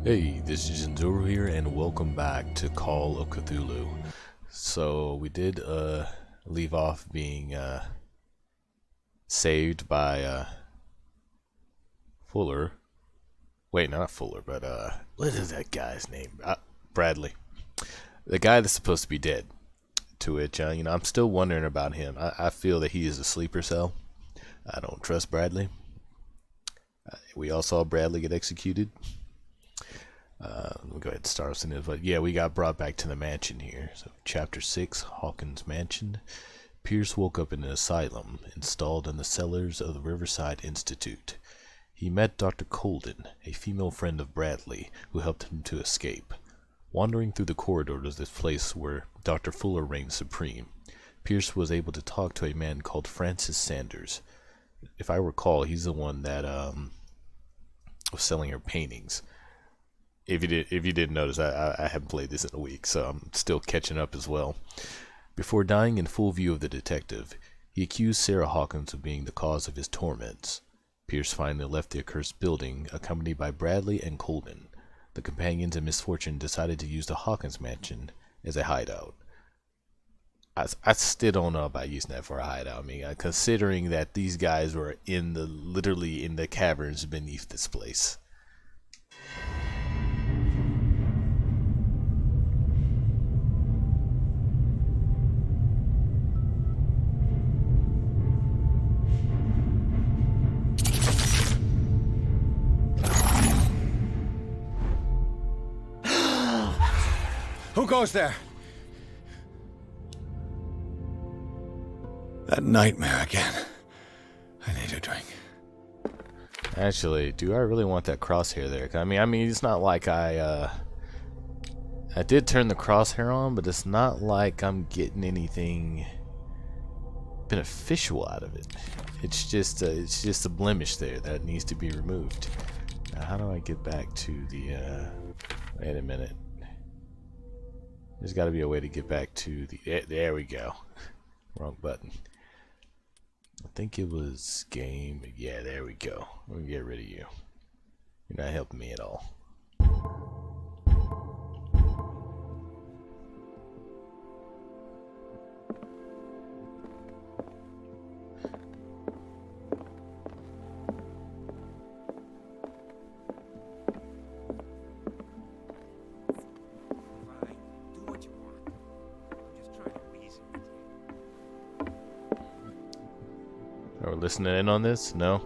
Hey, this is Jinzuro here, and welcome back to Call of Cthulhu. So we did leave off being saved by Fuller. Wait, not Fuller, but what is that guy's name? Bradley, the guy that's supposed to be dead. To which I'm still wondering about him. I feel that he is a sleeper cell. I don't trust Bradley. We all saw Bradley get executed. Let me go ahead and start us in this, but yeah, we got brought back to the mansion here. So, Chapter 6, Hawkins' Mansion. Pierce woke up in an asylum installed in the cellars of the Riverside Institute. He met Dr. Colden, a female friend of Bradley, who helped him to escape. Wandering through the corridors of this place where Dr. Fuller reigned supreme, Pierce was able to talk to a man called Francis Sanders. If I recall, he's the one that was selling her paintings. If you didn't notice, I haven't played this in a week, so I'm still catching up as well. Before dying in full view of the detective, he accused Sarah Hawkins of being the cause of his torments. Pierce finally left the accursed building, accompanied by Bradley and Colden. The companions in misfortune decided to use the Hawkins mansion as a hideout. I still don't know about using that for a hideout. I mean, considering that these guys were literally in the caverns beneath this place. Who goes there? That nightmare again. I need a drink. Actually, do I really want that crosshair there? I mean, it's not like I did turn the crosshair on, but it's not like I'm getting anything beneficial out of it. It's just a blemish there that needs to be removed. Now, how do I get back to the? Wait a minute. There's got to be a way to get back to the. There we go. Wrong button. I think it was game. Yeah, there we go. We'll get rid of you. You're not helping me at all. Are we listening in on this? No?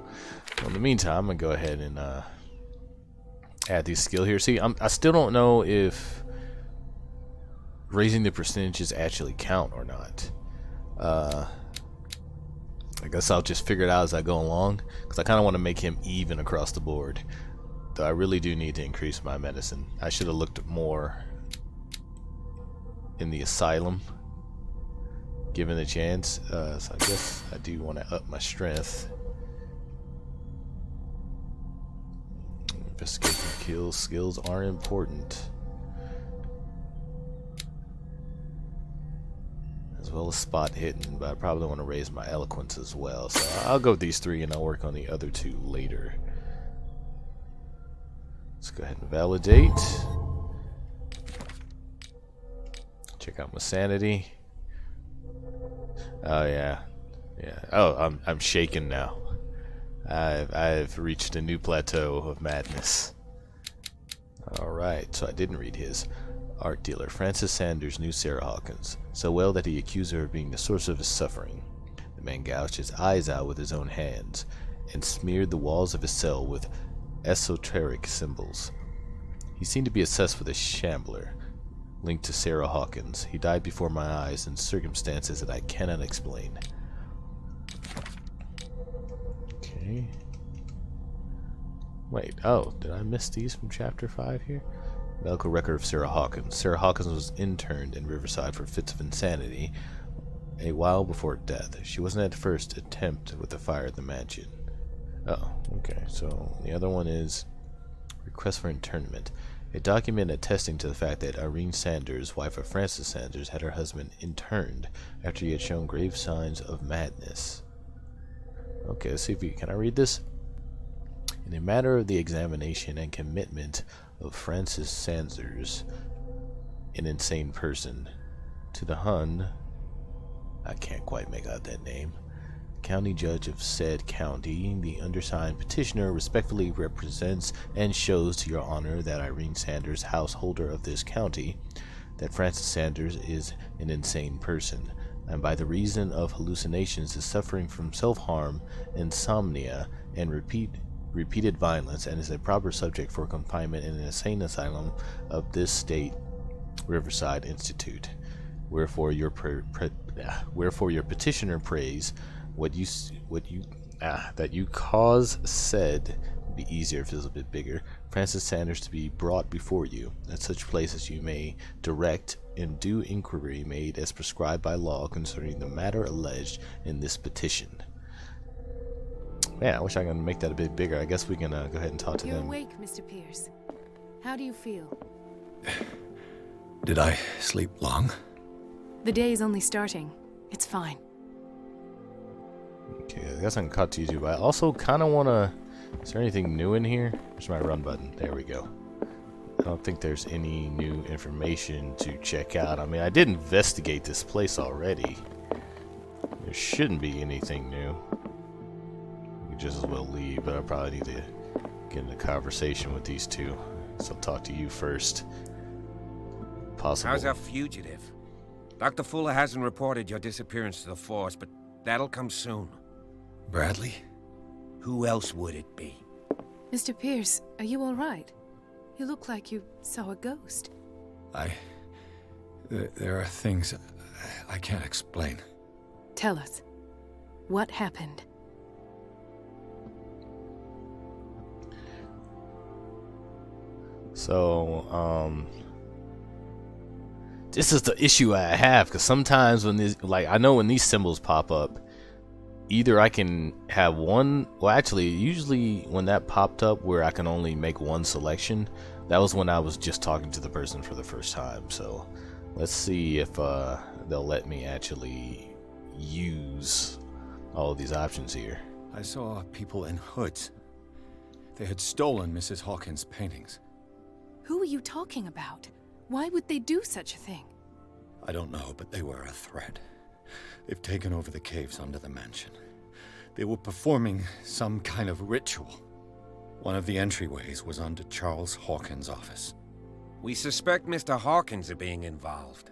Well, in the meantime, I'm going to go ahead and add these skill here. See, I still don't know if raising the percentages actually count or not. I guess I'll just figure it out as I go along, because I kind of want to make him even across the board. Though I really do need to increase my medicine. I should have looked more in the asylum, given the chance. So I guess I do want to up my strength. Investigation kills skills are important, as well as spot hitting, but I probably want to raise my eloquence as well. So I'll go with these three and I'll work on the other two later. Let's go ahead and validate. Check out my sanity. Oh yeah. Oh, I'm shaken now. I've reached a new plateau of madness. All right, so I didn't read his. Art dealer Francis Sanders knew Sarah Hawkins so well that he accused her of being the source of his suffering. The man gouged his eyes out with his own hands and smeared the walls of his cell with esoteric symbols. He seemed to be obsessed with a Shambler linked to Sarah Hawkins. He died before my eyes in circumstances that I cannot explain. Okay. Wait, oh, did I miss these from Chapter 5 here? Medical record of Sarah Hawkins. Sarah Hawkins was interned in Riverside for fits of insanity a while before death. She wasn't at first attempt with the fire at the mansion. Oh, okay, so the other one is request for internment. A document attesting to the fact that Irene Sanders, wife of Francis Sanders, had her husband interned after he had shown grave signs of madness. Okay, let's see if we can I read this? in a matter of the examination and commitment of Francis Sanders, an insane person, to the Hun, I can't quite make out that name, county judge of said county. The undersigned petitioner respectfully represents and shows to your honor that Irene Sanders, householder of this county, that Francis Sanders is an insane person, and by the reason of hallucinations is suffering from self-harm, insomnia, and repeated violence, and is a proper subject for confinement in an insane asylum of this state, Riverside Institute. Wherefore your petitioner prays that you cause said, be easier if it was a bit bigger, Francis Sanders to be brought before you at such place as you may direct and due inquiry made as prescribed by law concerning the matter alleged in this petition. Man, I wish I could make that a bit bigger. I guess we can go ahead and talk to them. You're awake, Mr. Pierce. How do you feel? Did I sleep long? The day is only starting. It's fine. Okay, I guess I can cut to you too, but I also kind of want to... Is there anything new in here? Where's my run button? There we go. I don't think there's any new information to check out. I mean, I did investigate this place already. There shouldn't be anything new. We could just as well leave, but I probably need to get in a conversation with these two. So I'll talk to you first. Possible. How's our fugitive? Dr. Fuller hasn't reported your disappearance to the force, but that'll come soon. Bradley? Who else would it be? Mr. Pierce, are you all right? You look like you saw a ghost. There are things I can't explain. Tell us. What happened? So, this is the issue I have, because sometimes when these, like, I know when these symbols pop up, either I can have one, well actually, usually when that popped up where I can only make one selection, that was when I was just talking to the person for the first time. So, let's see if they'll let me actually use all of these options here. I saw people in hoods. They had stolen Mrs. Hawkins' paintings. Who are you talking about? Why would they do such a thing? I don't know, but they were a threat. They've taken over the caves under the mansion. They were performing some kind of ritual. One of the entryways was under Charles Hawkins' office. We suspect Mr. Hawkins of being involved.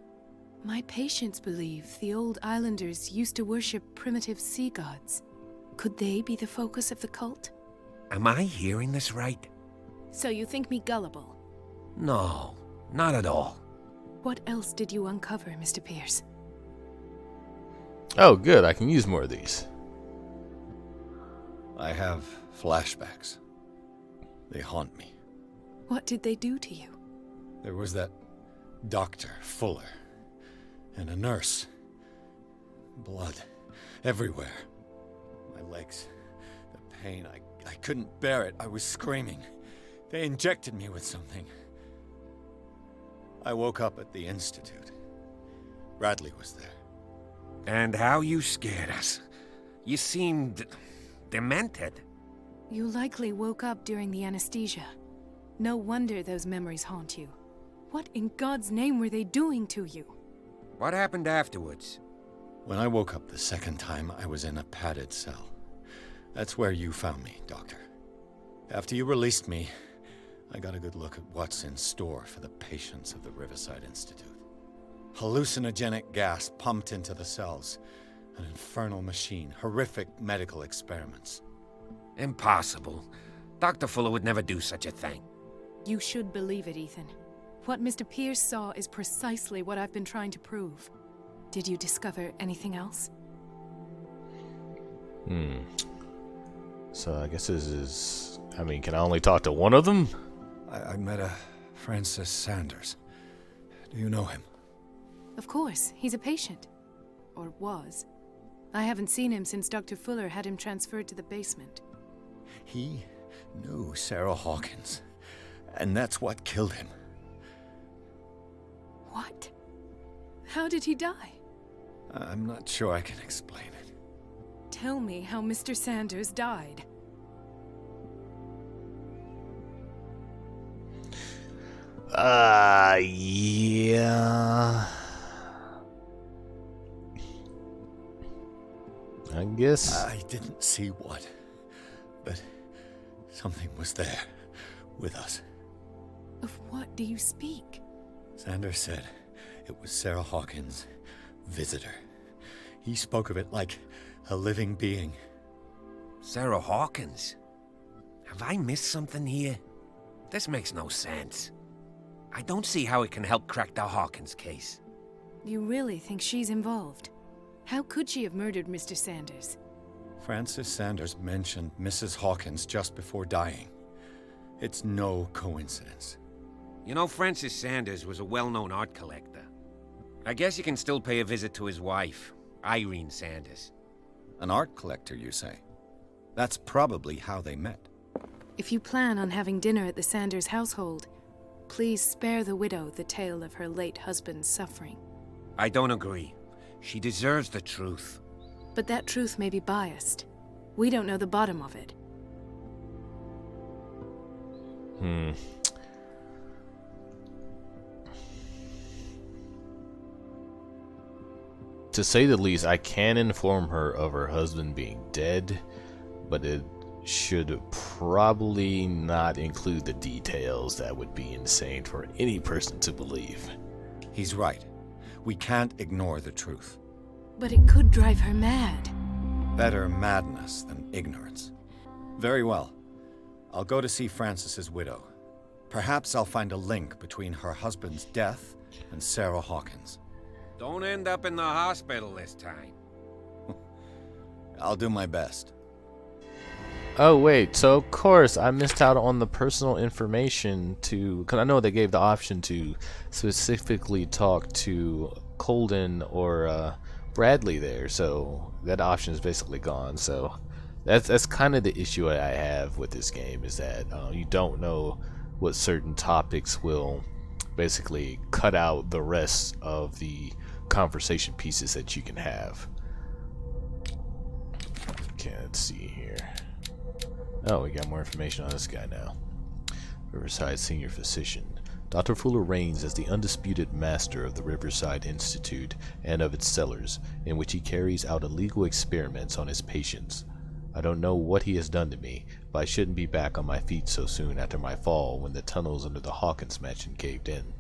My patients believe the old islanders used to worship primitive sea gods. Could they be the focus of the cult? Am I hearing this right? So you think me gullible? No, not at all. What else did you uncover, Mr. Pierce? Oh, good. I can use more of these. I have flashbacks. They haunt me. What did they do to you? There was that Dr. Fuller and a nurse. Blood everywhere. My legs, the pain, I couldn't bear it. I was screaming. They injected me with something. I woke up at the Institute. Bradley was there. And how you scared us. You seemed demented. You likely woke up during the anesthesia. No wonder those memories haunt you. What in God's name were they doing to you? What happened afterwards? When I woke up the second time, I was in a padded cell. That's where you found me, Doctor. After you released me, I got a good look at what's in store for the patients of the Riverside Institute. Hallucinogenic gas pumped into the cells. An infernal machine. Horrific medical experiments. Impossible. Dr. Fuller would never do such a thing. You should believe it, Ethan. What Mr. Pierce saw is precisely what I've been trying to prove. Did you discover anything else? So I guess this is... I mean, can I only talk to one of them? I met a Francis Sanders. Do you know him? Of course, he's a patient. Or was. I haven't seen him since Dr. Fuller had him transferred to the basement. He knew Sarah Hawkins, and that's what killed him. What? How did he die? I'm not sure I can explain it. Tell me how Mr. Sanders died. Yeah. I guess. I didn't see what, but something was there with us. Of what do you speak? Sanders said it was Sarah Hawkins' visitor. He spoke of it like a living being. Sarah Hawkins? Have I missed something here? This makes no sense. I don't see how it can help crack the Hawkins case. You really think she's involved? How could she have murdered Mr. Sanders? Francis Sanders mentioned Mrs. Hawkins just before dying. It's no coincidence. You know, Francis Sanders was a well-known art collector. I guess you can still pay a visit to his wife, Irene Sanders. An art collector, you say? That's probably how they met. If you plan on having dinner at the Sanders household, please spare the widow the tale of her late husband's suffering. I don't agree. She deserves the truth. But that truth may be biased. We don't know the bottom of it. To say the least, I can inform her of her husband being dead, but it should probably not include the details. That would be insane for any person to believe. He's right. We can't ignore the truth. But it could drive her mad. Better madness than ignorance. Very well. I'll go to see Francis's widow. Perhaps I'll find a link between her husband's death and Sarah Hawkins. Don't end up in the hospital this time. I'll do my best. Oh wait, so of course I missed out on the personal information because I know they gave the option to specifically talk to Colden or Bradley there, so that option is basically gone. So that's kind of the issue I have with this game, is that you don't know what certain topics will basically cut out the rest of the conversation pieces that you can have. Okay, let's see here. Oh, we got more information on this guy now. Riverside Senior Physician. Dr. Fuller reigns as the undisputed master of the Riverside Institute and of its cellars, in which he carries out illegal experiments on his patients. I don't know what he has done to me, but I shouldn't be back on my feet so soon after my fall when the tunnels under the Hawkins mansion caved in.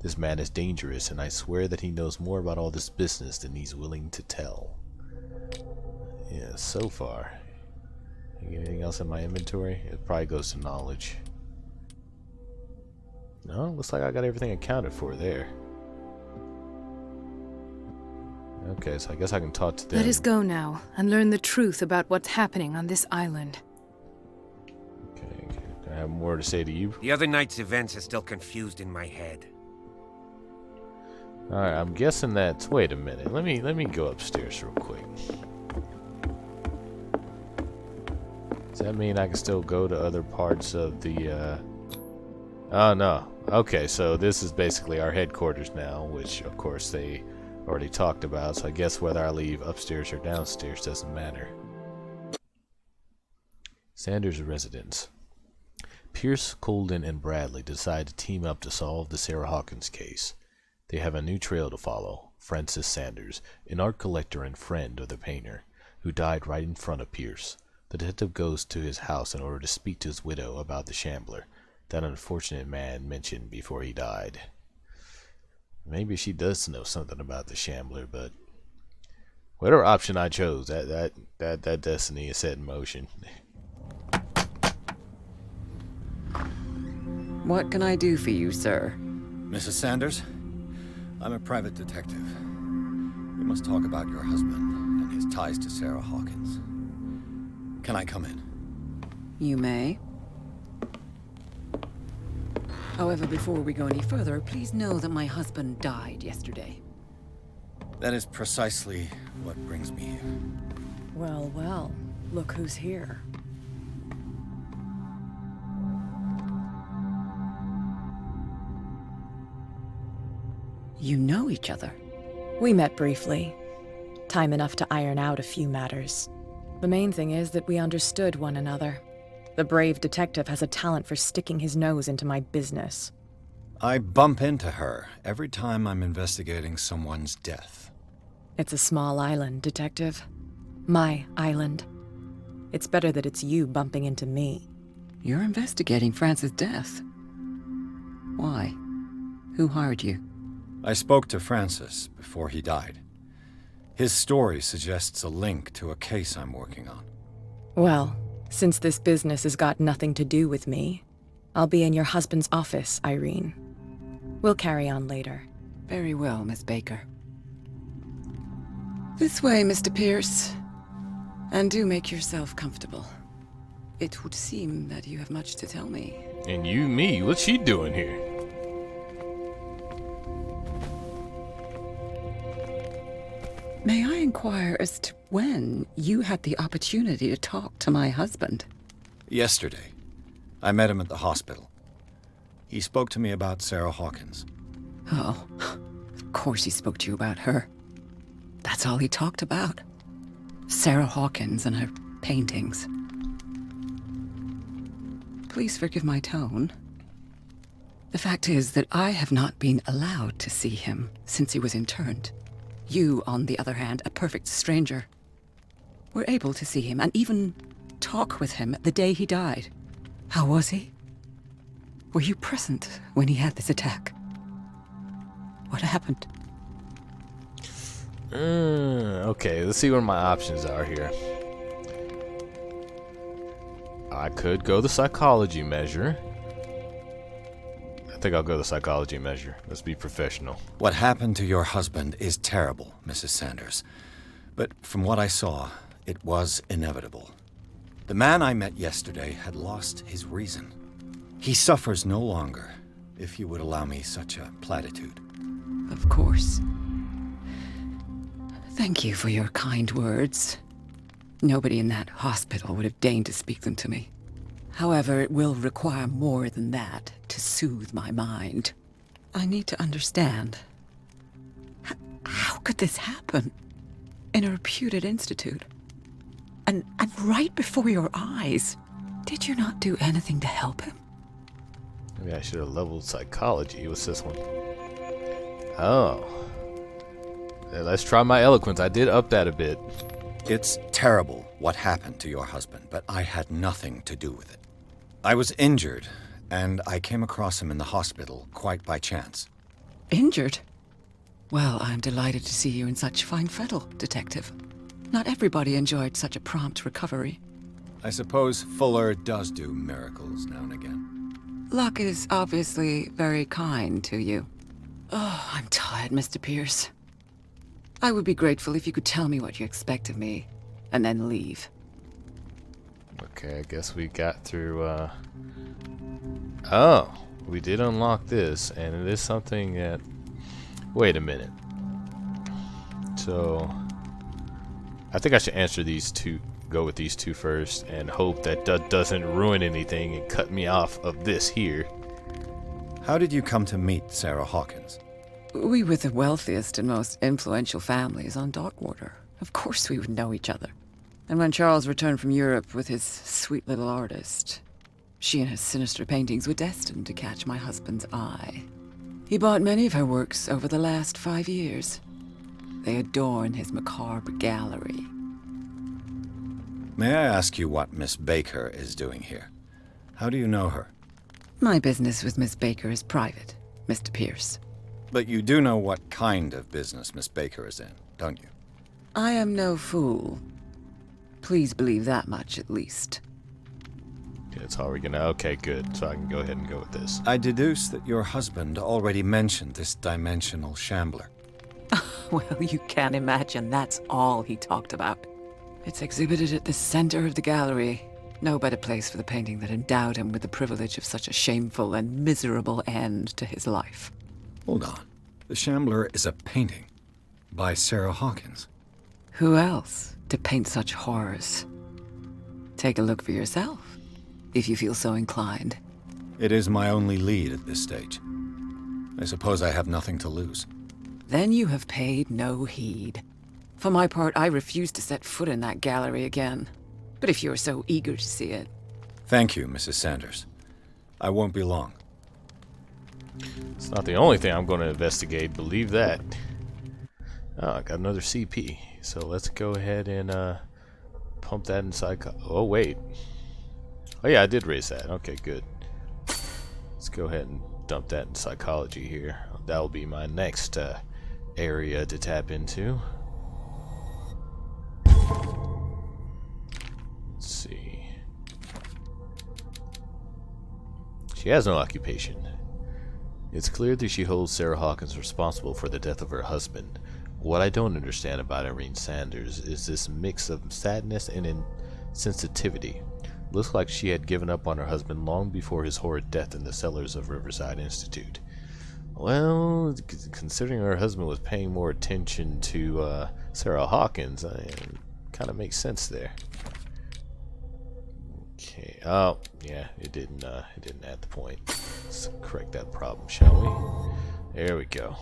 This man is dangerous, and I swear that he knows more about all this business than he's willing to tell. Yeah, so far. Anything else in my inventory? It probably goes to knowledge. No, looks like I got everything accounted for there. Okay, so I guess I can talk to them. Let us go now and learn the truth about what's happening on this island. Okay, do I have more to say to you? The other night's events are still confused in my head. Alright, I'm guessing that's... Wait a minute. Let me go upstairs real quick. Does that mean I can still go to other parts of the, Oh, no. Okay, so this is basically our headquarters now, which, of course, they already talked about, so I guess whether I leave upstairs or downstairs doesn't matter. Sanders' residence. Pierce, Colden, and Bradley decide to team up to solve the Sarah Hawkins case. They have a new trail to follow. Francis Sanders, an art collector and friend of the painter, who died right in front of Pierce. The detective goes to his house in order to speak to his widow about the Shambler, that unfortunate man mentioned before he died. Maybe she does know something about the Shambler, but whatever option I chose, that destiny is set in motion. What can I do for you, sir? Mrs. Sanders? I'm a private detective. We must talk about your husband and his ties to Sarah Hawkins. Can I come in? You may. However, before we go any further, please know that my husband died yesterday. That is precisely what brings me here. Well, well, look who's here. You know each other? We met briefly. Time enough to iron out a few matters. The main thing is that we understood one another. The brave detective has a talent for sticking his nose into my business. I bump into her every time I'm investigating someone's death. It's a small island, Detective. My island. It's better that it's you bumping into me. You're investigating Francis' death. Why? Who hired you? I spoke to Francis before he died. His story suggests a link to a case I'm working on. Well, since this business has got nothing to do with me, I'll be in your husband's office, Irene. We'll carry on later. Very well, Miss Baker. This way, Mr. Pierce. And do make yourself comfortable. It would seem that you have much to tell me. And you, me, what's she doing here? May I inquire as to when you had the opportunity to talk to my husband? Yesterday, I met him at the hospital. He spoke to me about Sarah Hawkins. Oh, of course he spoke to you about her. That's all he talked about. Sarah Hawkins and her paintings. Please forgive my tone. The fact is that I have not been allowed to see him since he was interned. You, on the other hand, a perfect stranger, were able to see him and even talk with him the day he died. How was he? Were you present when he had this attack? What happened? Okay, let's see what my options are here. I could go the psychology measure. I think I'll go the psychology measure. Let's be professional. What happened to your husband is terrible, Mrs. Sanders. But from what I saw, it was inevitable. The man I met yesterday had lost his reason. He suffers no longer, if you would allow me such a platitude. Of course. Thank you for your kind words. Nobody in that hospital would have deigned to speak them to me. However, it will require more than that to soothe my mind. I need to understand. How could this happen? In a reputed institute? And right before your eyes? Did you not do anything to help him? Maybe I should have leveled psychology. What's this one? Oh. Let's try my eloquence. I did up that a bit. It's terrible what happened to your husband, but I had nothing to do with it. I was injured, and I came across him in the hospital quite by chance. Injured? Well, I'm delighted to see you in such fine fettle, Detective. Not everybody enjoyed such a prompt recovery. I suppose Fuller does do miracles now and again. Luck is obviously very kind to you. Oh, I'm tired, Mr. Pierce. I would be grateful if you could tell me what you expect of me, and then leave. Okay, I guess we got through, Oh, we did unlock this, and it is something that... Wait a minute. So... I think I should answer these two, go with these two first, and hope that doesn't ruin anything and cut me off of this here. How did you come to meet Sarah Hawkins? We were the wealthiest and most influential families on Darkwater. Of course we would know each other. And when Charles returned from Europe with his sweet little artist, she and her sinister paintings were destined to catch my husband's eye. He bought many of her works over the last 5 years. They adorn his macabre gallery. May I ask you what Miss Baker is doing here? How do you know her? My business with Miss Baker is private, Mr. Pierce. But you do know what kind of business Miss Baker is in, don't you? I am no fool. Please believe that much, at least. Okay, that's all we're gonna... Okay, good. So I can go ahead and go with this. I deduce that your husband already mentioned this dimensional Shambler. Well, you can imagine that's all he talked about. It's exhibited at the center of the gallery. No better place for the painting that endowed him with the privilege of such a shameful and miserable end to his life. Hold on. The Shambler is a painting by Sarah Hawkins. Who else to paint such horrors? Take a look for yourself, if you feel so inclined. It is my only lead at this stage. I suppose I have nothing to lose. Then you have paid no heed. For my part, I refuse to set foot in that gallery again. But if you're so eager to see it... Thank you, Mrs. Sanders. I won't be long. It's not the only thing I'm going to investigate, believe that. Oh, I got another CP. So let's go ahead and pump that inside. Oh, wait. Oh, yeah, I did raise that. Okay, good. Let's go ahead and dump that in psychology here. That will be my next area to tap into. Let's see. She has no occupation. It's clear that she holds Sarah Hawkins responsible for the death of her husband. What I don't understand about Irene Sanders is this mix of sadness and insensitivity. Looks like she had given up on her husband long before his horrid death in the cellars of Riverside Institute. Well, considering her husband was paying more attention to Sarah Hawkins, it kind of makes sense there. Okay. Oh, yeah, it didn't add the point. Let's correct that problem, shall we? There we go.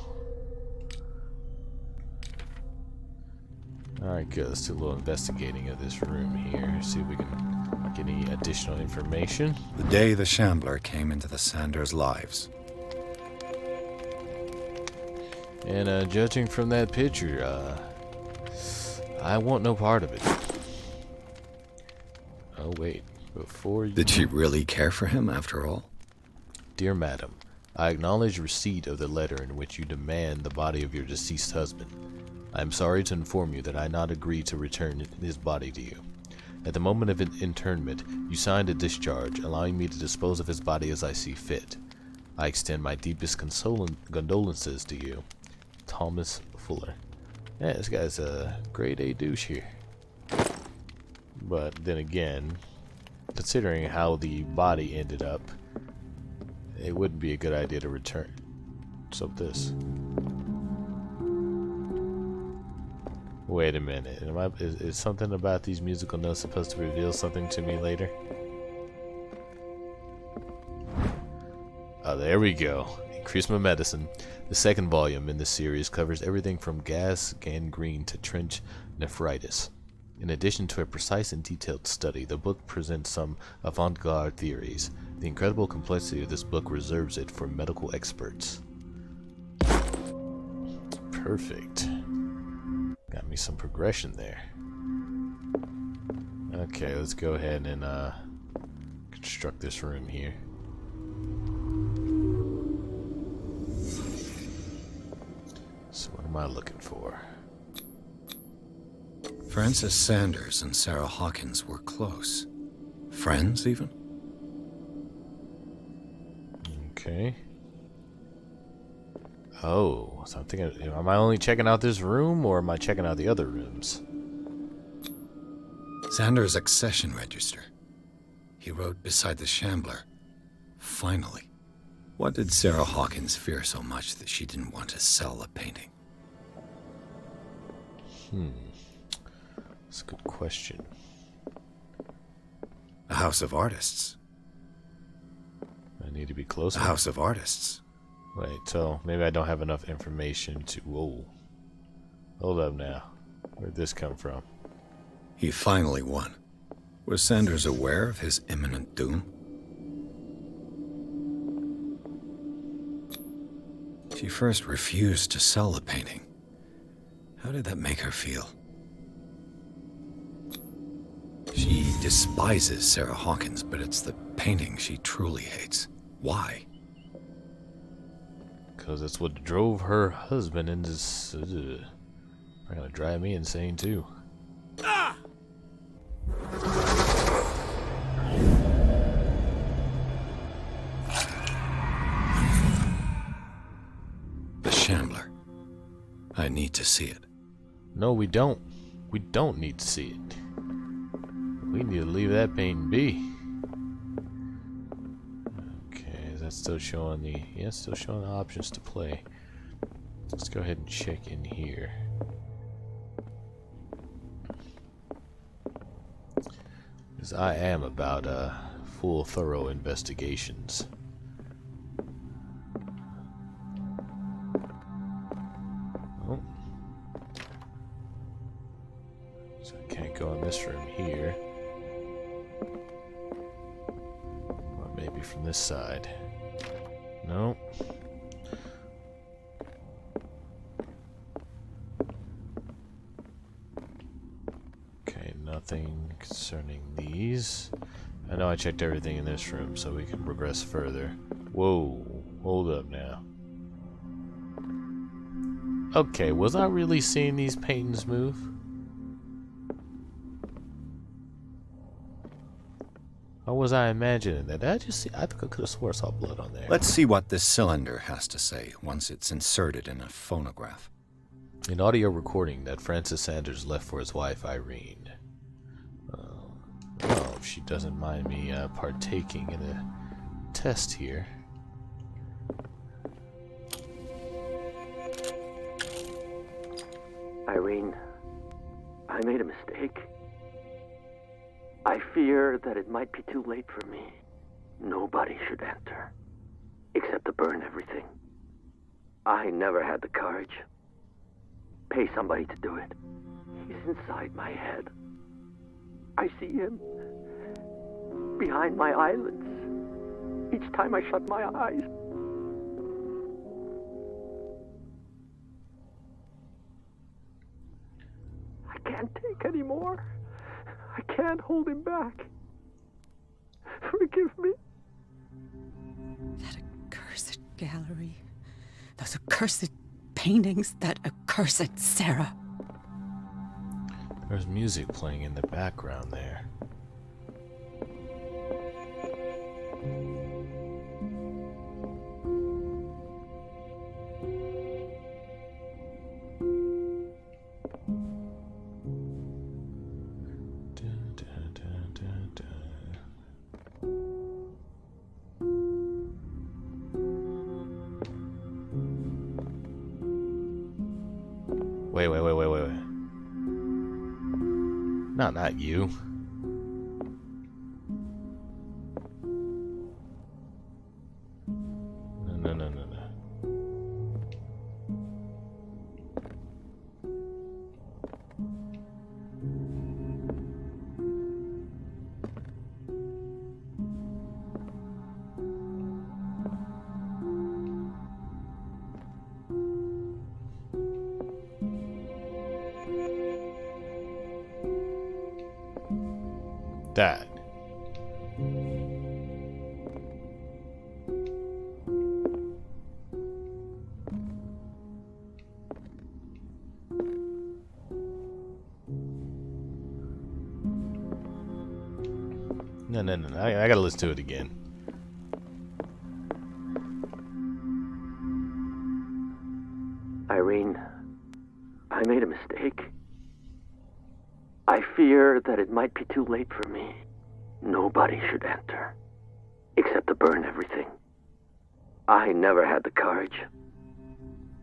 Alright, good. Let's do a little investigating of this room here. See if we can get any additional information. The day the Shambler came into the Sanders' lives. And judging from that picture, I want no part of it. Oh, wait. Before you... Did she really care for him after all? Dear Madam, I acknowledge receipt of the letter in which you demand the body of your deceased husband. I am sorry to inform you that I not agree to return his body to you. At the moment of internment, you signed a discharge, allowing me to dispose of his body as I see fit. I extend my deepest condolences to you. Thomas Fuller. Yeah, this guy's a grade A douche here. But then again, considering how the body ended up, it wouldn't be a good idea to return. What's up this? Wait a minute. Is something about these musical notes supposed to reveal something to me later? Oh, there we go. Increase my medicine. The second volume in this series covers everything from gas gangrene to trench nephritis. In addition to a precise and detailed study, the book presents some avant-garde theories. The incredible complexity of this book reserves it for medical experts. Perfect. Got me some progression there. Okay, let's go ahead and construct this room here. So what am I looking for? Frances Sanders and Sarah Hawkins were close. Friends, even? Okay. Oh, so I'm thinking, am I only checking out this room, or am I checking out the other rooms? Sanders' accession register. He wrote beside the Shambler. Finally. What did Sarah Hawkins fear so much that she didn't want to sell the painting? That's a good question. A house of artists. I need to be closer. A house of artists. Wait, so maybe I don't have enough information to... Whoa. Hold up now. Where'd this come from? He finally won. Was Sanders aware of his imminent doom? She first refused to sell the painting. How did that make her feel? She despises Sarah Hawkins, but it's the painting she truly hates. Why? Because that's what drove her husband into this... They're gonna drive me insane, too. Ah! The Shambler. I need to see it. No, we don't. We don't need to see it. We need to leave that painting be. Okay, is that still showing the... Yeah, it's still showing the options to play. Let's go ahead and check in here. Because I am about full, thorough investigations. Oh. So I can't go in this room here. Or maybe from this side. No. concerning these. I know I checked everything in this room, so we can progress further. Whoa, hold up now. Okay, was I really seeing these paintings move? Or was I imagining that? I think I could have swore I saw blood on there. Let's see what this cylinder has to say once it's inserted in a phonograph. An audio recording that Francis Sanders left for his wife, Irene. Well, if she doesn't mind me partaking in a test here. Irene, I made a mistake. I fear that it might be too late for me. Nobody should enter, except to burn everything. I never had the courage. Pay somebody to do it. He's inside my head. I see him behind my eyelids each time I shut my eyes. I can't take any more. I can't hold him back. Forgive me. That accursed gallery. Those accursed paintings. That accursed Sarah. There's music playing in the background there. Wait. Not you. No. That. No. I gotta listen to it again. Irene, I made a mistake. I fear that it might be too late for me. Nobody should enter, except to burn everything. I never had the courage.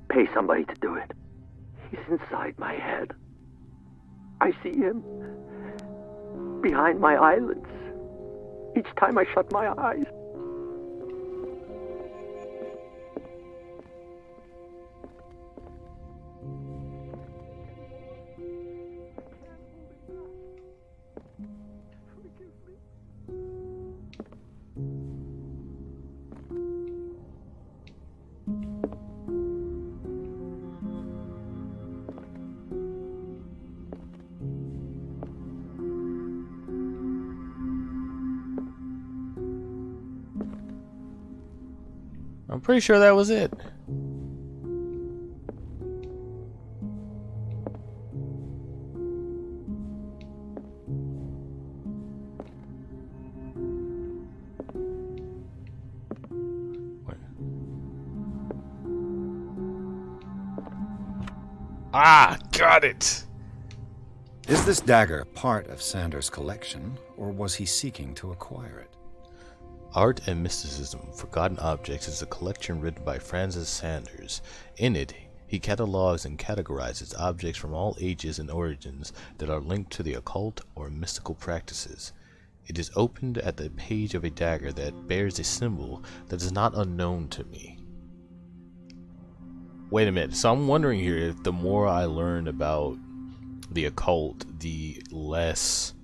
Pay somebody to do it. He's inside my head. I see him behind my eyelids each time I shut my eyes. I'm pretty sure that was it. Ah, got it! Is this dagger part of Sanders' collection, or was he seeking to acquire it? Art and Mysticism, Forgotten Objects is a collection written by Francis Sanders. In it, he catalogs and categorizes objects from all ages and origins that are linked to the occult or mystical practices. It is opened at the page of a dagger that bears a symbol that is not unknown to me. Wait a minute, so I'm wondering here if the more I learn about the occult, the less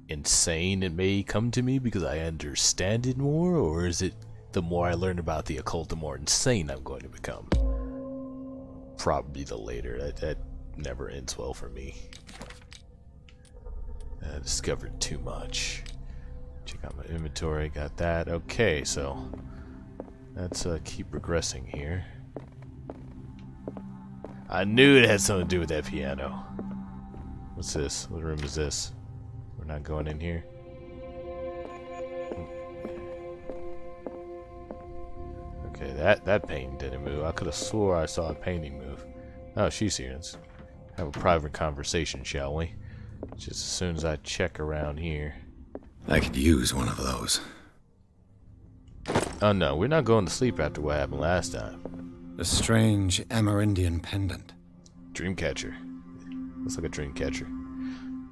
insane it may come to me because I understand it more, or is it the more I learn about the occult, the more insane I'm going to become? Probably the later. That never ends well for me. Discovered too much. Check out my inventory. Got that. Okay, so let's keep progressing here. I knew it had something to do with that piano. What's this? What room is this? We're not going in here. Okay, that painting didn't move. I could have swore I saw a painting move. Oh, she's here. Let's have a private conversation, shall we? Just as soon as I check around here. I could use one of those. Oh no, we're not going to sleep after what happened last time. A strange Amerindian pendant. Dreamcatcher. Looks like a dreamcatcher.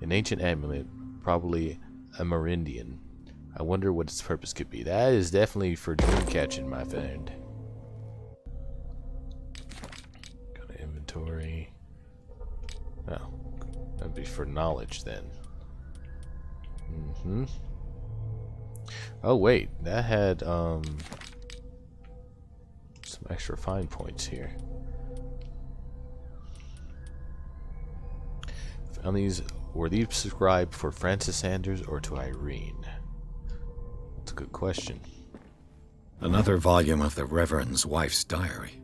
An ancient amulet, probably Amerindian. I wonder what its purpose could be. That is definitely for dream catching, my friend. Go to inventory. Oh, that'd be for knowledge then. Oh wait, that had some extra fine points here. Found these. Were these prescribed for Francis Sanders or to Irene? That's a good question. Another volume of the Reverend's wife's diary.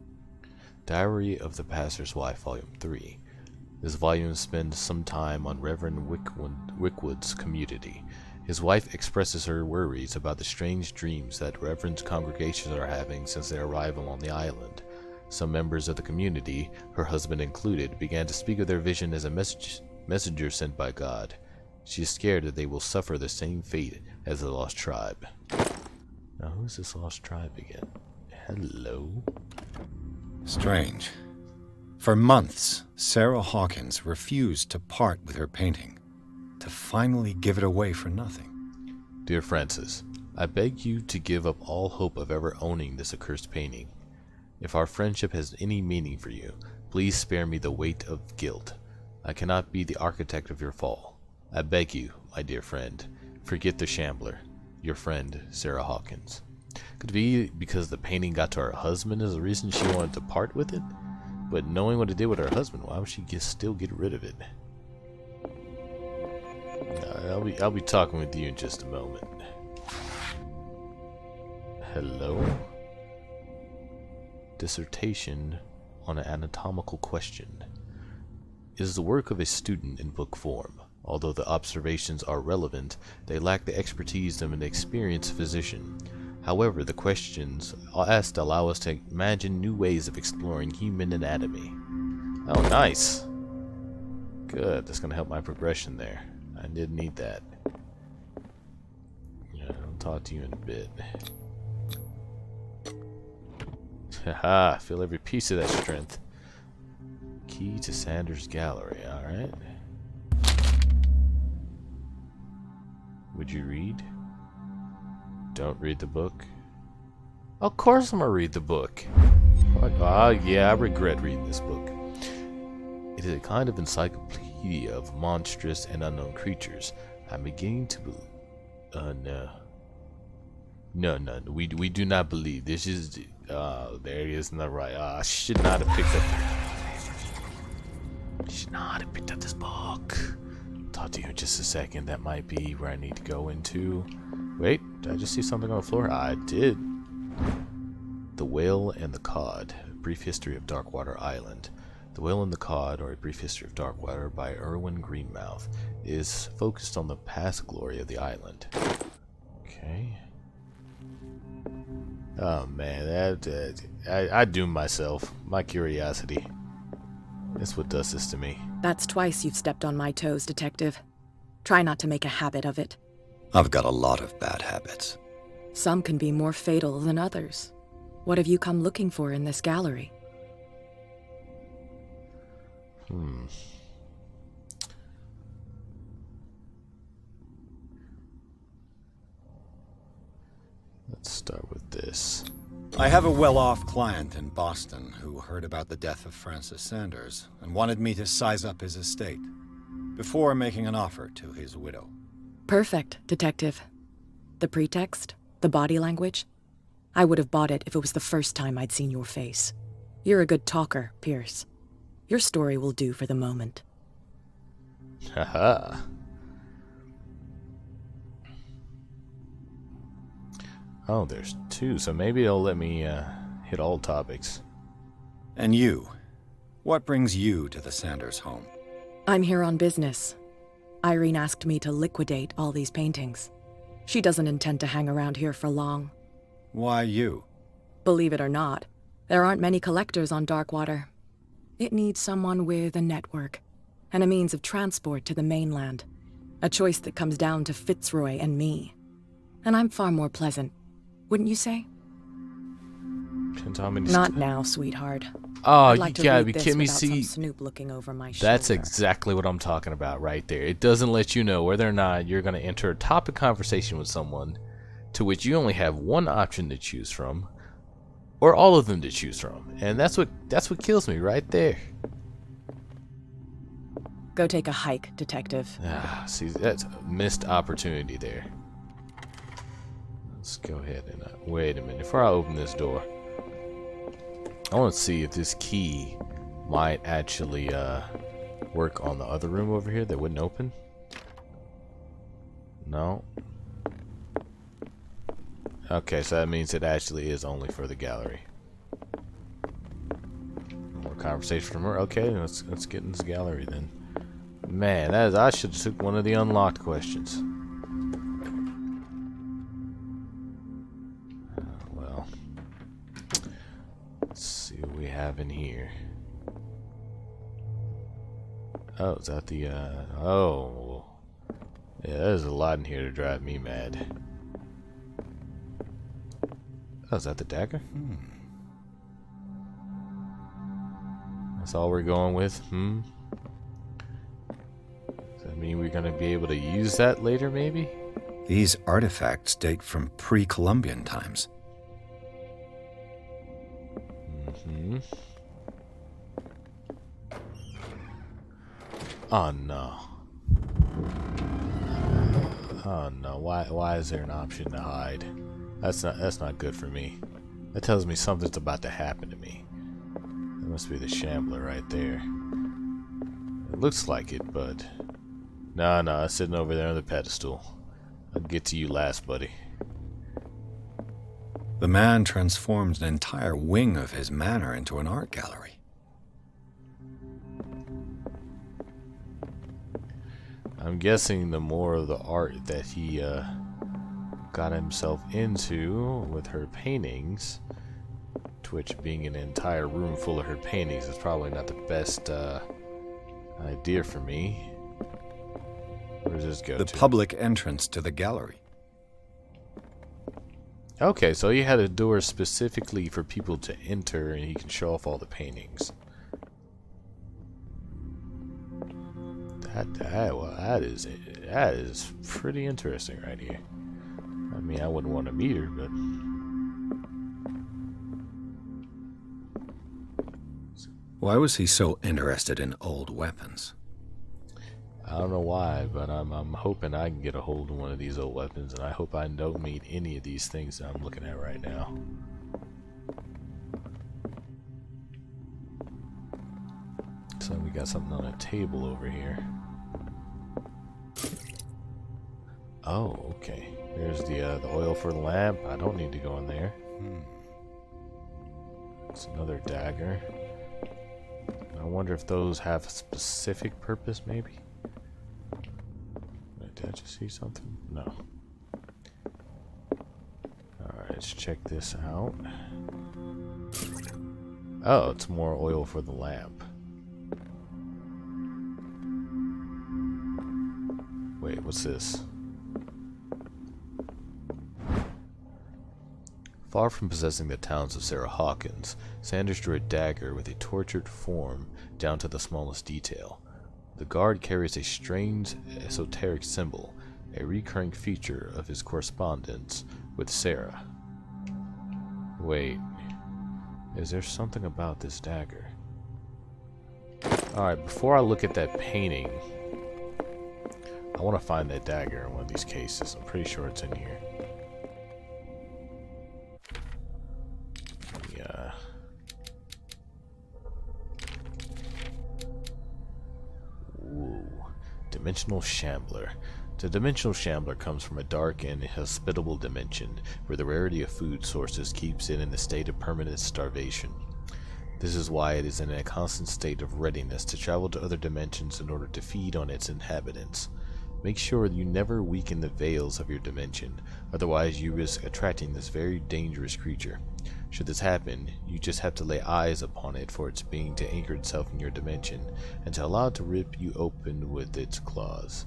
Diary of the Pastor's Wife, Volume 3. This volume spends some time on Reverend Wickwood's community. His wife expresses her worries about the strange dreams that Reverend's congregations are having since their arrival on the island. Some members of the community, her husband included, began to speak of their vision as a messenger sent by God. She is scared that they will suffer the same fate as the lost tribe. Now, who's this lost tribe again? Hello? Strange. For months, Sarah Hawkins refused to part with her painting, to finally give it away for nothing. Dear Francis, I beg you to give up all hope of ever owning this accursed painting. If our friendship has any meaning for you, please spare me the weight of guilt. I cannot be the architect of your fall. I beg you, my dear friend, forget the Shambler. Your friend, Sarah Hawkins. Could it be because the painting got to her husband is the reason she wanted to part with it? But knowing what it did with her husband, why would she still get rid of it? I'll be talking with you in just a moment. Hello? Dissertation on an anatomical question. It is the work of a student in book form. Although the observations are relevant, they lack the expertise of an experienced physician. However, the questions asked allow us to imagine new ways of exploring human anatomy. Oh, nice! Good, that's going to help my progression there. I did need that. Yeah, I'll talk to you in a bit. Haha, feel every piece of that strength. Key to Sanders' gallery, alright. Would you read? Don't read the book? Of course I'm gonna read the book. Yeah, I regret reading this book. It is a kind of encyclopedia of monstrous and unknown creatures. I'm beginning to believe. No, we do not believe. This is there he is in the right. I should not have picked up. Should not have picked up this book. Talk to you in just a second. That might be where I need to go into. Wait, did I just see something on the floor? I did. The Whale and the Cod, A Brief History of Darkwater Island. The Whale and the Cod, or A Brief History of Darkwater by Erwin Greenmouth, is focused on the past glory of the island. Okay. Oh man, I doomed myself. My curiosity. That's what does this to me. That's twice you've stepped on my toes, Detective. Try not to make a habit of it. I've got a lot of bad habits. Some can be more fatal than others. What have you come looking for in this gallery? Let's start with this. I have a well-off client in Boston who heard about the death of Francis Sanders and wanted me to size up his estate before making an offer to his widow. Perfect, Detective. The pretext? The body language? I would have bought it if it was the first time I'd seen your face. You're a good talker, Pierce. Your story will do for the moment. Haha. Oh, there's two, so maybe it'll let me hit all topics. And you? What brings you to the Sanders home? I'm here on business. Irene asked me to liquidate all these paintings. She doesn't intend to hang around here for long. Why you? Believe it or not, there aren't many collectors on Darkwater. It needs someone with a network, and a means of transport to the mainland. A choice that comes down to Fitzroy and me. And I'm far more pleasant, wouldn't you say? Depends how many Not now, sweetheart. Oh, I'd like you to gotta read be this kidding me. without some See, Snoop looking over my that's shoulder. exactly what I'm talking about right there. It doesn't let you know whether or not you're going to enter a topic conversation with someone to which you only have one option to choose from, or all of them to choose from. And that's what kills me right there. Go take a hike, detective. See, that's a missed opportunity there. Let's go ahead and wait a minute. Before I open this door, I want to see if this key might actually work on the other room over here that wouldn't open. No. Okay, so that means it actually is only for the gallery. More conversation from her. Okay, let's get in this gallery then. Man, I should have took one of the unlocked questions. Well, let's see what we have in here. Oh, is that the oh, yeah, there's a lot in here to drive me mad. Oh, is that the dagger? That's all we're going with? Does that mean we're gonna be able to use that later, maybe? These artifacts date from pre-Columbian times. Oh no. Oh no. Why is there an option to hide? That's not good for me. That tells me something's about to happen to me. That must be the Shambler right there. It looks like it, but no, it's sitting over there on the pedestal. I'll get to you last, buddy. The man transformed an entire wing of his manor into an art gallery. I'm guessing the more of the art that he got himself into with her paintings, which being an entire room full of her paintings is probably not the best idea for me. Where does this go The to? public entrance to the gallery. Okay, so he had a door specifically for people to enter, and he can show off all the paintings. That is pretty interesting right here. I mean, I wouldn't want to meet her, but Why was he so interested in old weapons? I don't know why, but I'm hoping I can get a hold of one of these old weapons, and I hope I don't meet any of these things that I'm looking at right now. So we got something on a table over here. Oh, okay. There's the oil for the lamp. I don't need to go in there. It's another dagger. I wonder if those have a specific purpose, maybe? Did I just see something? No. Alright, let's check this out. Oh, it's more oil for the lamp. Wait, what's this? Far from possessing the talents of Sarah Hawkins, Sanders drew a dagger with a tortured form down to the smallest detail. The guard carries a strange, esoteric symbol, a recurring feature of his correspondence with Sarah. Wait, is there something about this dagger? Alright, before I look at that painting, I want to find that dagger in one of these cases. I'm pretty sure it's in here. Yeah. Ooh. Dimensional Shambler. The dimensional Shambler comes from a dark and hospitable dimension where the rarity of food sources keeps it in a state of permanent starvation. This is why it is in a constant state of readiness to travel to other dimensions in order to feed on its inhabitants. Make sure you never weaken the veils of your dimension, otherwise you risk attracting this very dangerous creature. Should this happen, you just have to lay eyes upon it for its being to anchor itself in your dimension, and to allow it to rip you open with its claws.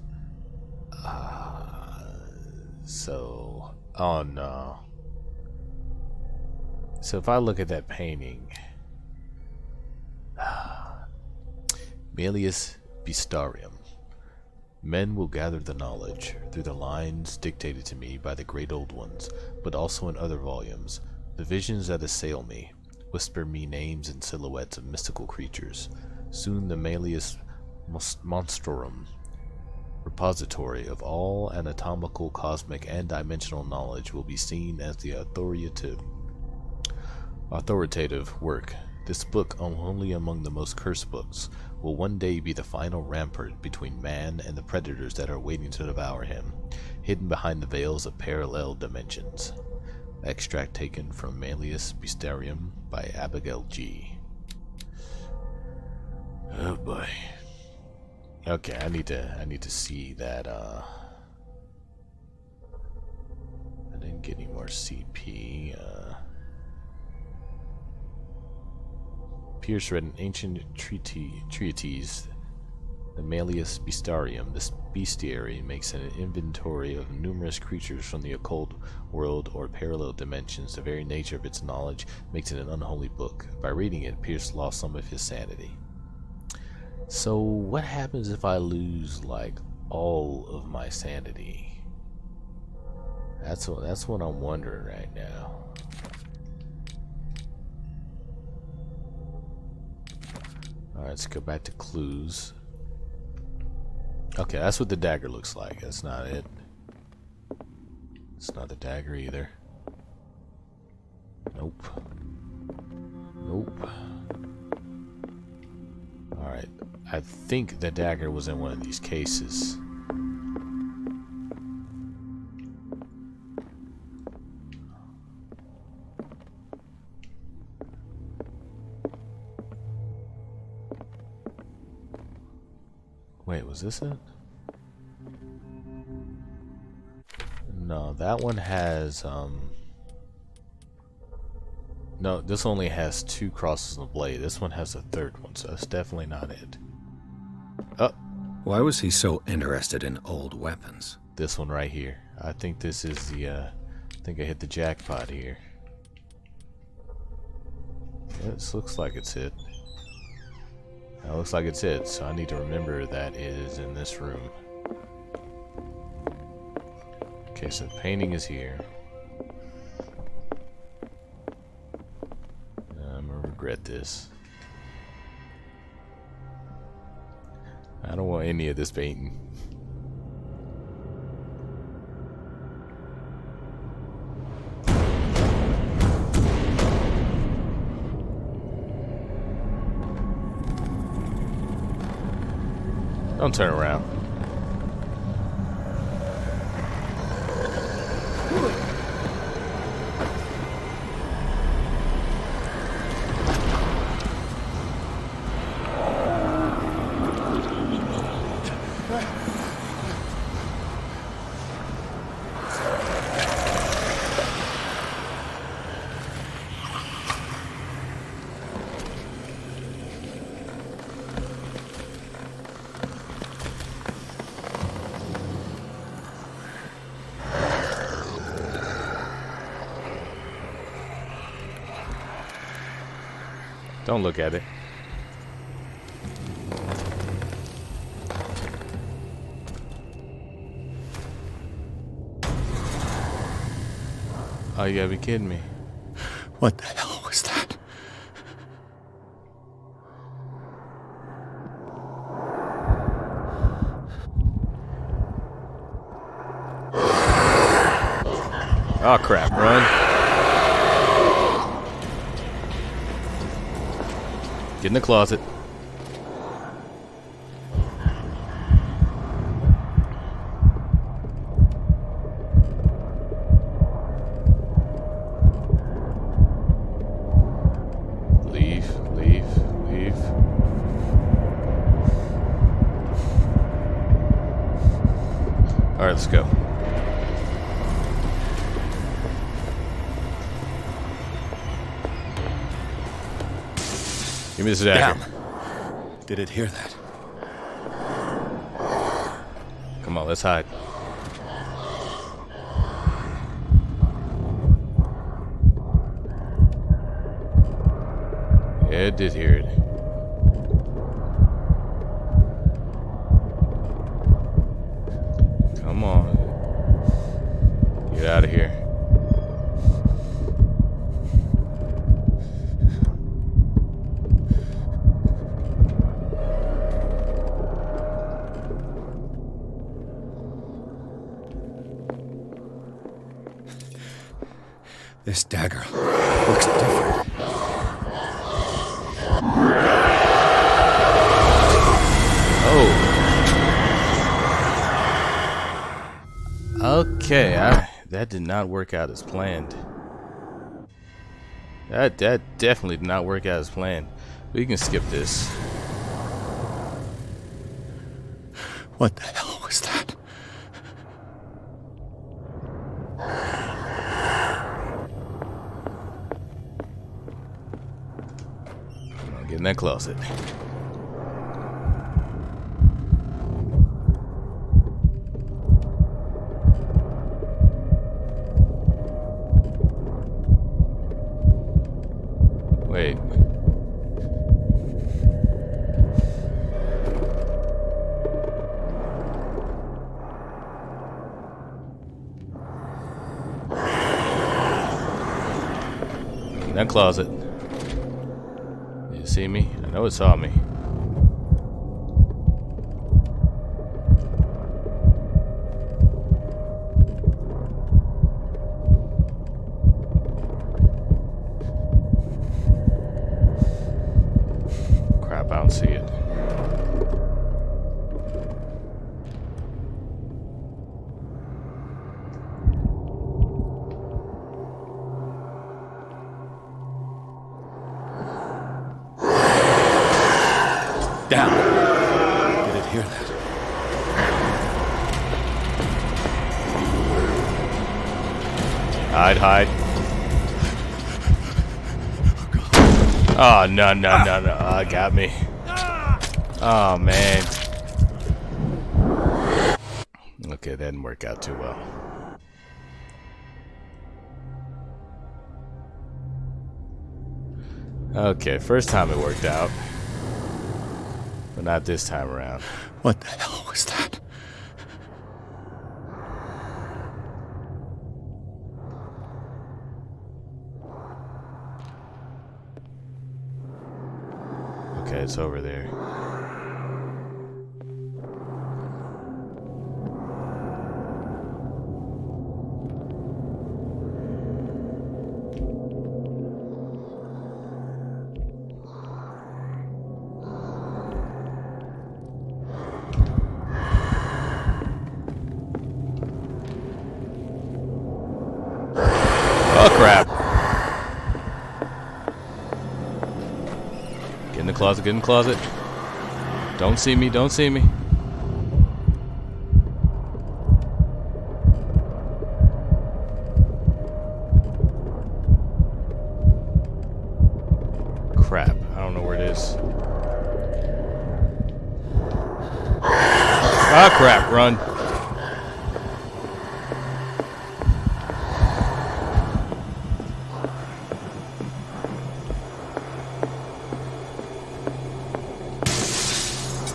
Oh no. So if I look at that painting, Nameless Bestiarium. Men will gather the knowledge through the lines dictated to me by the great old ones, but also in other volumes. The visions that assail me whisper me names and silhouettes of mystical creatures. Soon the Nameless Monstrum, repository of all anatomical, cosmic, and dimensional knowledge, will be seen as the authoritative work. This book, only among the most cursed books, will one day be the final rampart between man and the predators that are waiting to devour him, hidden behind the veils of parallel dimensions. Extract taken from Nameless Bestiarium by Abigail G. Oh boy. Okay, I need to see that. I didn't get any more CP. Pierce read an ancient treatise, the Nameless Bestiarium. This bestiary makes an inventory of numerous creatures from the occult world or parallel dimensions. The very nature of its knowledge makes it an unholy book. By reading it, Pierce lost some of his sanity. So what happens if I lose like all of my sanity? That's what I'm wondering right now. Alright, let's go back to clues. Okay, that's what the dagger looks like. That's not it. It's not the dagger either. Nope. Nope. Alright, I think the dagger was in one of these cases. Wait, was this it? No, that one has, no, this only has 2 crosses on the blade. This one has a 3rd one, so that's definitely not it. Oh! Why was he so interested in old weapons? This one right here. I think this is the, I think I hit the jackpot here. This looks like it's it. That looks like it's it, so I need to remember that it is in this room. Okay, so the painting is here. I'm gonna regret this. I don't want any of this painting. Don't turn around. Don't look at it. Oh, you gotta be kidding me. What the hell was that? Oh crap, run. Get in the closet. Alright, let's go. Give me this dagger. Damn. Did it hear that? Come on, let's hide. Yeah, it did hear it. Come on. Get out of here. This dagger looks different. Okay, that did not work out as planned. That definitely did not work out as planned. We can skip this. What the hell was that? Come on, get in that closet. Wait. In that closet. Did you see me? I know it saw me. Crap, I don't see it. Down. Did it hear that? Hide. Oh, no. Oh, got me. Oh, man. Okay, that didn't work out too well. Okay, first time it worked out. But not this time around. What the hell was that? Okay, it's over there. Oh, crap. Get in the closet. Don't see me. Crap, I don't know where it is. Ah, crap, run.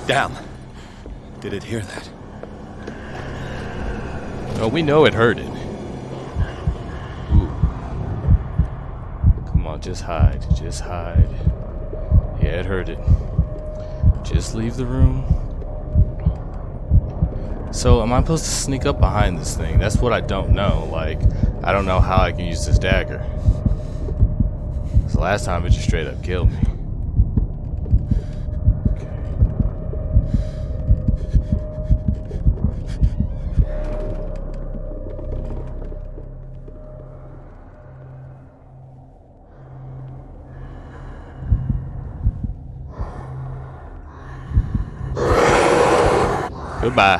Damn. Did it hear that? Oh, we know it heard it. Ooh. Come on, just hide. Yeah, it heard it. Just leave the room. So, am I supposed to sneak up behind this thing? That's what I don't know. Like, I don't know how I can use this dagger. 'Cause the last time it just straight up killed me. Goodbye.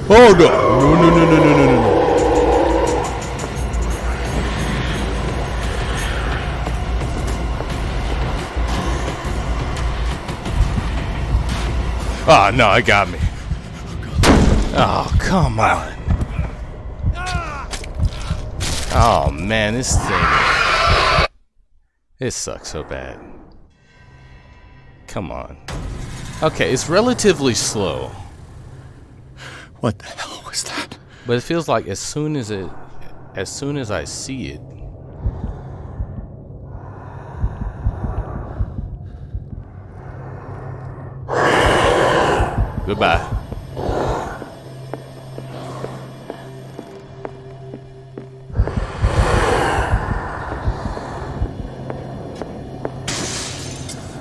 Oh no! No, no, no, no, no, no, no. Oh no, it got me. Oh, come on. Oh man, this thing. It sucks so bad. Come on. Okay, it's relatively slow. What the hell was that? But it feels like as soon as I see it. Goodbye.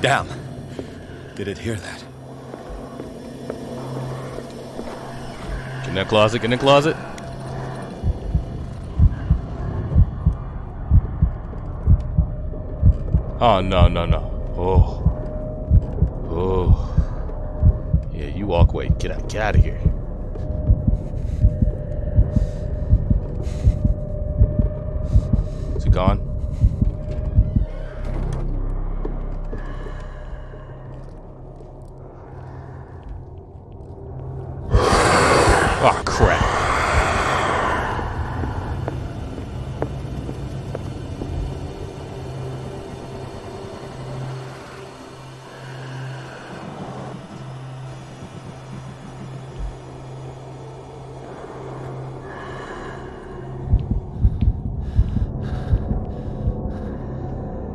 Damn. Did it hear that? Get in that closet, get in the closet. Oh, no, no, no. Oh. Oh. Yeah, you walk away. Get out of here. Is it gone? Oh, crap.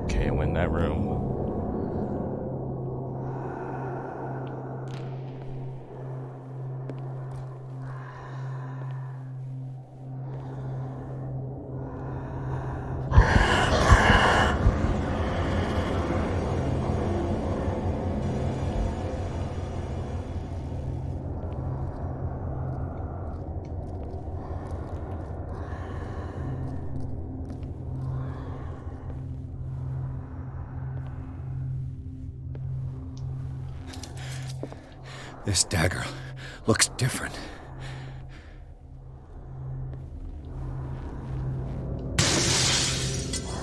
Okay, I went in that room. This dagger looks different.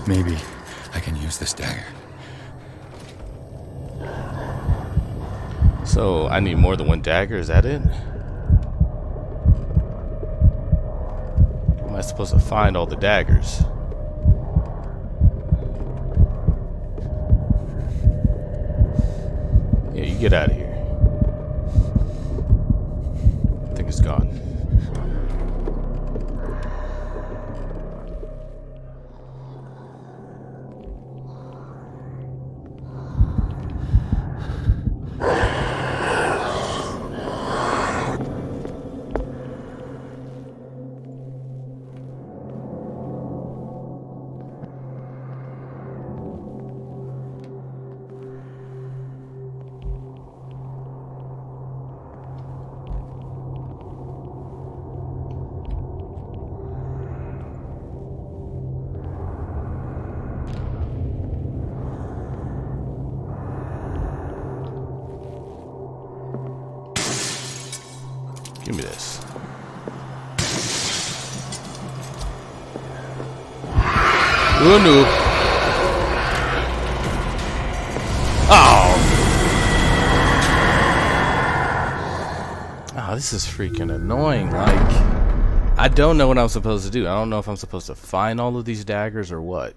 Maybe I can use this dagger. So, I need more than one dagger, is that it? Am I supposed to find all the daggers? Yeah, you get out of here. I think it's gone. Give me this. Oh no. Oh. Oh, this is freaking annoying. Like, I don't know what I'm supposed to do. I don't know if I'm supposed to find all of these daggers or what.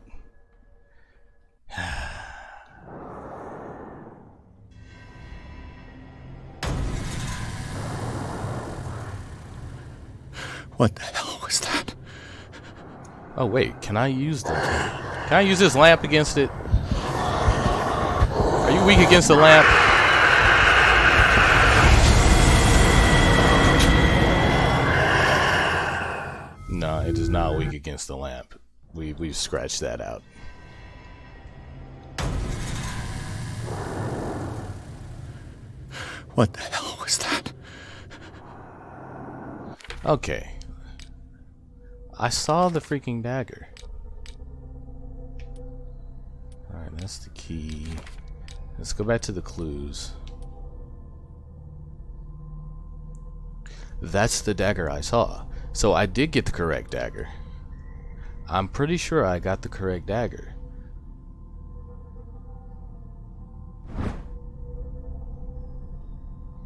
What the hell was that? Oh wait, can I use them? Can I use this lamp against it? Are you weak against the lamp? No, it is not weak against the lamp. We've scratched that out. What the hell was that? Okay. I saw the freaking dagger. Alright, that's the key. Let's go back to the clues. That's the dagger I saw. So I did get the correct dagger. I'm pretty sure I got the correct dagger.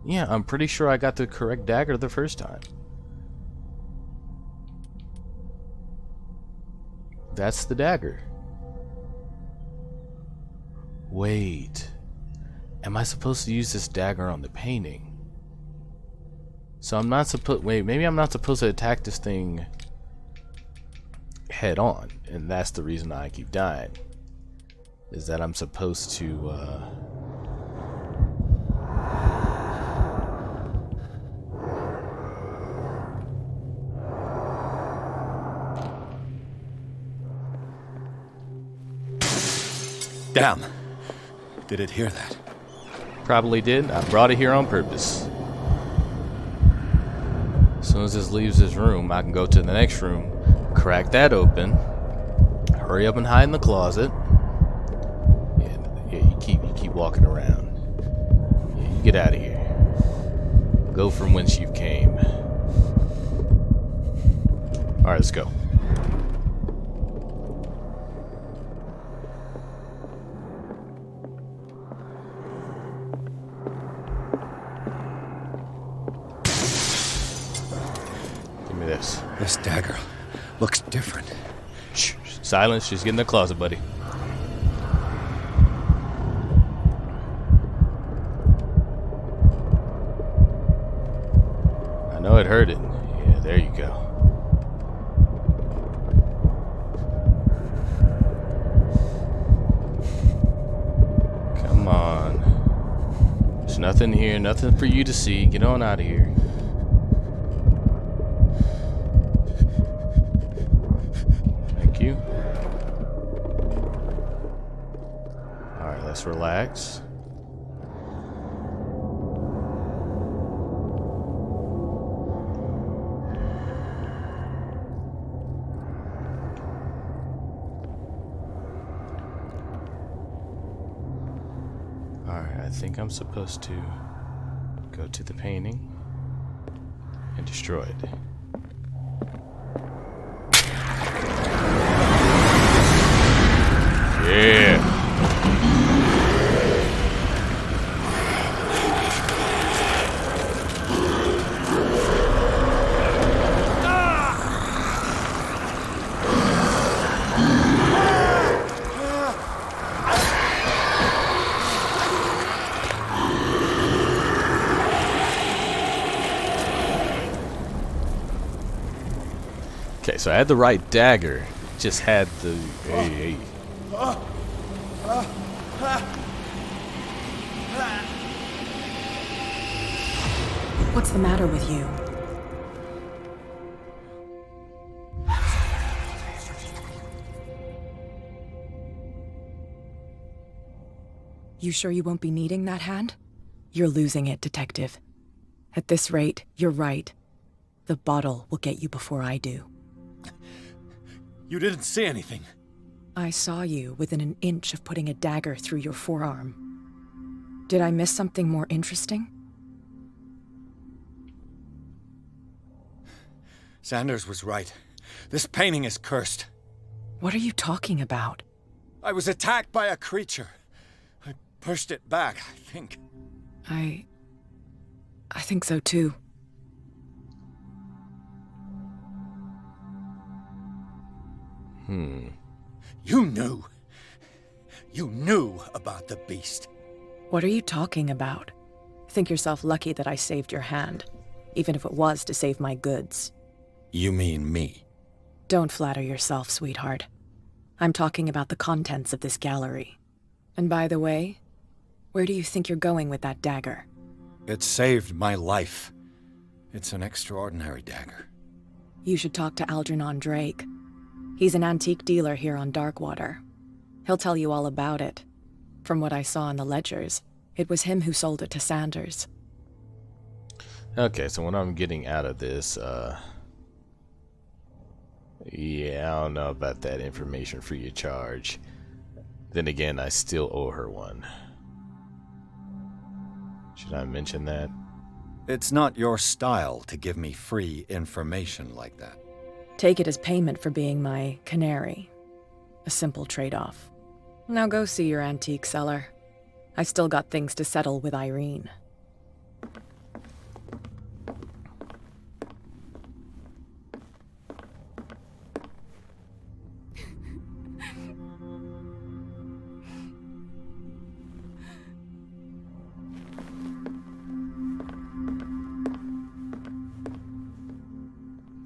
Yeah, I'm pretty sure I got the correct dagger the first time. That's the dagger. Wait. Am I supposed to use this dagger on the painting? So I'm not supposed... Wait, maybe I'm not supposed to attack this thing head on. And that's the reason I keep dying. Is that I'm supposed to... Damn. Did it hear that? Probably did. I brought it here on purpose. As soon as this leaves this room, I can go to the next room, crack that open, hurry up and hide in the closet. Yeah, you keep walking around. Yeah, you get out of here. Go from whence you came. Alright, let's go. This dagger looks different. Shh, silence. Just get in the closet, buddy. I know it hurt it. Yeah, there you go. Come on. There's nothing here, nothing for you to see. Get on out of here. You. Alright, let's relax. Alright, I think I'm supposed to go to the painting and destroy it. Yeah. Okay, so I had the right dagger, just had the... Hey. What's the matter with you? You sure you won't be needing that hand? You're losing it, Detective. At this rate, you're right. The bottle will get you before I do. You didn't see anything. I saw you within an inch of putting a dagger through your forearm. Did I miss something more interesting? Sanders was right. This painting is cursed. What are you talking about? I was attacked by a creature. I pushed it back, I think. I think so too. You knew. You knew about the beast. What are you talking about? Think yourself lucky that I saved your hand, even if it was to save my goods. You mean me? Don't flatter yourself, sweetheart. I'm talking about the contents of this gallery. And by the way, where do you think you're going with that dagger? It saved my life. It's an extraordinary dagger. You should talk to Algernon Drake. He's an antique dealer here on Darkwater. He'll tell you all about it. From what I saw in the ledgers, it was him who sold it to Sanders. Okay, so what I'm getting out of this, yeah, I don't know about that information free of charge. Then again, I still owe her one. Should I mention that? It's not your style to give me free information like that. Take it as payment for being my canary. A simple trade-off. Now go see your antique seller. I still got things to settle with Irene.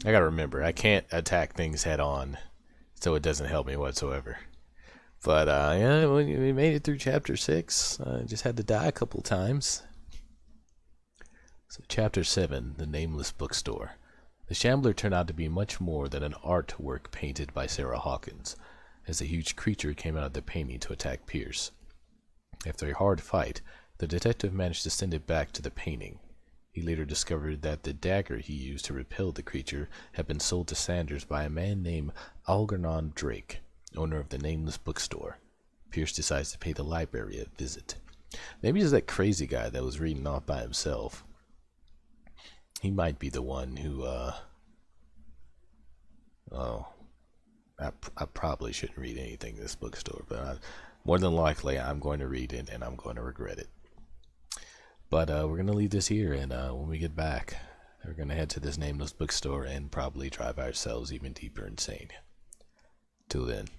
I gotta remember, I can't attack things head on, so it doesn't help me whatsoever. But yeah, we made it through chapter 6. Just had to die a couple times. So chapter 7, the Nameless Bookstore. The Shambler turned out to be much more than an artwork painted by Sarah Hawkins, as a huge creature came out of the painting to attack Pierce. After a hard fight, the detective managed to send it back to the painting. He later discovered that the dagger he used to repel the creature had been sold to Sanders by a man named Algernon Drake, owner of the Nameless Bookstore. Pierce decides to pay the library a visit. Maybe it's that crazy guy that was reading off by himself. He might be the one who, I probably shouldn't read anything in this bookstore, but more than likely I'm going to read it and I'm going to regret it. But we're going to leave this here, and when we get back, we're going to head to this Nameless Bookstore and probably drive ourselves even deeper insane. Till then.